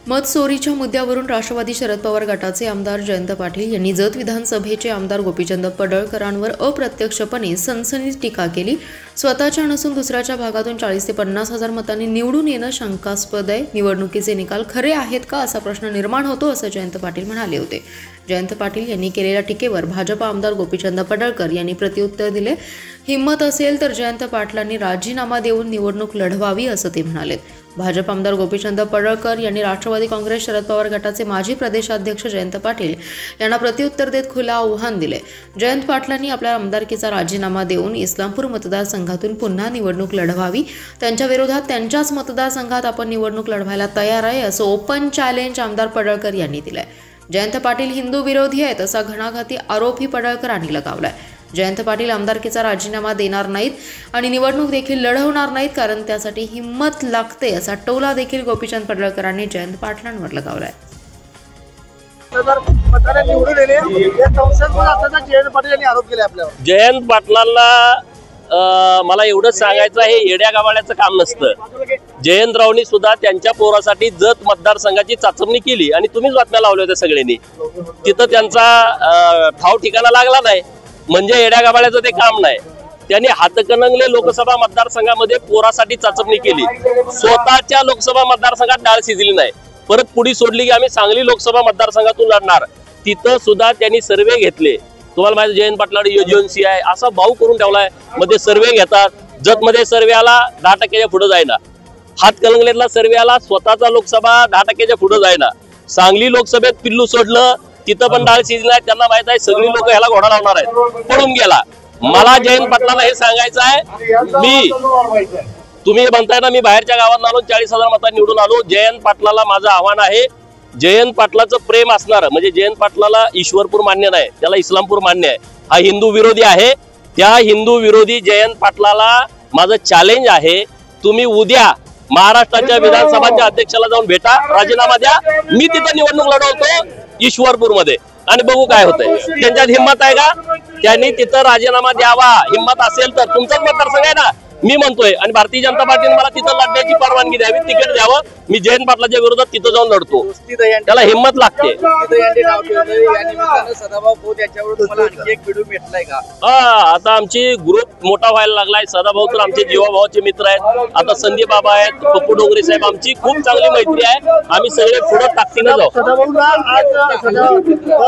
मत चोरीच्या मुद्द्यावरून राष्ट्रवादी शरद पवार गटाचे आमदार जयंत पाटील यांनी जत विधानसभेचे आमदार गोपीचंद पडळकरांवर अप्रत्यक्षपणे सनसनीत टीका केली। स्वतःच्या नसून दुसऱ्याच्या भागातून 40 ते 50 हजार मतांनी निवडून येणं शंकास्पद आहे। निवडणुकीचे निकाल खरे आहेत का असा प्रश्न निर्माण होतो असं जयंत पाटील म्हणाले होते। जयंत पाटील यांनी केलेल्या टीकेवर भाजपा आमदार गोपीचंद पडळकर यांनी प्रत्युत्तर दिले। हिम्मत असेल तर जयंत पाटलांनी राजीनामा देऊन निवडणूक लढवावी असं ते म्हणाले। भाजप आमदार गोपीचंद पडळकर यांनी राष्ट्रवादी काँग्रेस शरद पवार गटाचे माजी प्रदेशाध्यक्ष जयंत पाटील यांना प्रत्युत्तर देत खुलं आव्हान दिले। जयंत पाटलांनी आपल्या आमदारकीचा राजीनामा देऊन इस्लामपूर मतदारसंघातून पुन्हा निवडणूक लढवावी। त्यांच्या विरोधात त्यांच्याच मतदारसंघात आपण निवडणूक लढवायला तयार आहे असं ओपन चॅलेंज आमदार पडळकर यांनी दिलंय। जयंत पाटील हिंदू विरोधी आहेत असा घणाघाती आरोपही पडळकरांनी लगावलाय। जयंत पाटील आमदारकीचा राजीनामा देणार नाहीत आणि निवडणूक देखील लढवणार नाहीत कारण त्यासाठी हिम्मत लागते असा टोला देखील गोपीचंद पडळकरांनी जयंत पाटलांवर लगावलाय। जयंत पाटलांना मला एवढंच सांगायचं आहे, येड्या गावाळ्याचं काम नसतं। जयंतरावनी सुद्धा त्यांच्या पोरासाठी जत मतदारसंघाची चाचपणी केली आणि तुम्हीच बातम्या लावल्या होत्या सगळ्यांनी। तिथं त्यांचा ठाव ठिकाणा लागला नाही म्हणजे येड्या गावाळ्याचं ते काम नाही। त्यांनी हातकणंगले लोकसभा मतदारसंघामध्ये पोरासाठी चाचपणी केली, स्वतःच्या लोकसभा मतदारसंघात डाळ शिजली नाही। परत पुढी सोडली की आम्ही सांगली लोकसभा मतदारसंघातून लढणार, तिथं सुद्धा त्यांनी सर्वे घेतले। तुम्हाला माहिती जयंत पाटलांनी एजन्सी आहे असा भाव करून ठेवलाय, मध्ये सर्वे घेतात। जत मध्ये सर्वे आला 10% पुढे जायना, हातकणंगलेतला सर्वे आला स्वतःचा लोकसभा 10% पुढे जायना। सांगली लोकसभेत पिल्लू सोडलं, तिथं पण डाळ शिजली नाही। त्यांना माहित आहे सगळी लोक ह्याला घोडा लावणार आहेत, पळून गेला। मला जयंत पाटलांना हे सांगायचं आहे, तुम्ही म्हणताय ना मी बाहेरच्या गावात आलो 40,000 मतांनी निवडून आलो। जयंत पाटलाला माझं आव्हान आहे, जयंत पाटलाचं प्रेम असणार म्हणजे जयंत पाटलाला ईश्वरपूर मान्य नाही, त्याला इस्लामपूर मान्य आहे। हा हिंदू विरोधी आहे, त्या हिंदू विरोधी जयंत पाटलाला माझं चॅलेंज आहे, तुम्ही उद्या महाराष्ट्राच्या विधानसभाच्या अध्यक्षाला जाऊन भेटा, राजीनामा द्या, मी तिथं निवडणूक लढवतो ईश्वरपूर मध्ये आणि बघू काय होतंय। त्यांच्यात हिम्मत आहे का? त्यांनी तिथं राजीनामा द्यावा, हिम्मत असेल तर। तुमचाच मतदारसंघ आहे ना, मी म्हणतोय, आणि भारतीय जनता पार्टीने मला तिथं लढण्याची परवानगी द्यावी, तिकीट द्यावं, मी जयंत पाटलाच्या विरोधात तिथं जाऊन लढतो। त्याला हिम्मत लागते। आता आमची ग्रुप मोठा व्हायला लागलाय। सदाभाऊ तर आमचे जीवाभावाचे मित्र आहेत, आता संदीप बाबा आहेत, पप्पू डोंगरे साहेब, आमची खूप चांगली मैत्री आहे। आम्ही सगळे पुढे ताकदीने जाऊ।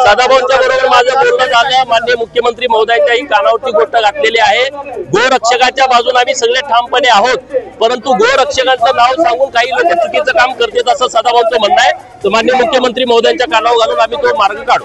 सदाभाऊंच्या बरोबर माझं बोलणं झालं, माननीय मुख्यमंत्री महोदयांच्या ही कानावरती गोष्ट घातलेली आहे। गोरक्षकाच्या बाजूने आम्ही सगळे ठामपणे आहोत, परंतु गोरक्षकांचं नाव सांगून काही लोक चुकीचं काम करतात असं सदाभाऊंचं म्हणणं आहे। तर माननीय मुख्यमंत्री महोदयांच्या कानावर घालून आम्ही तो मार्ग काढू।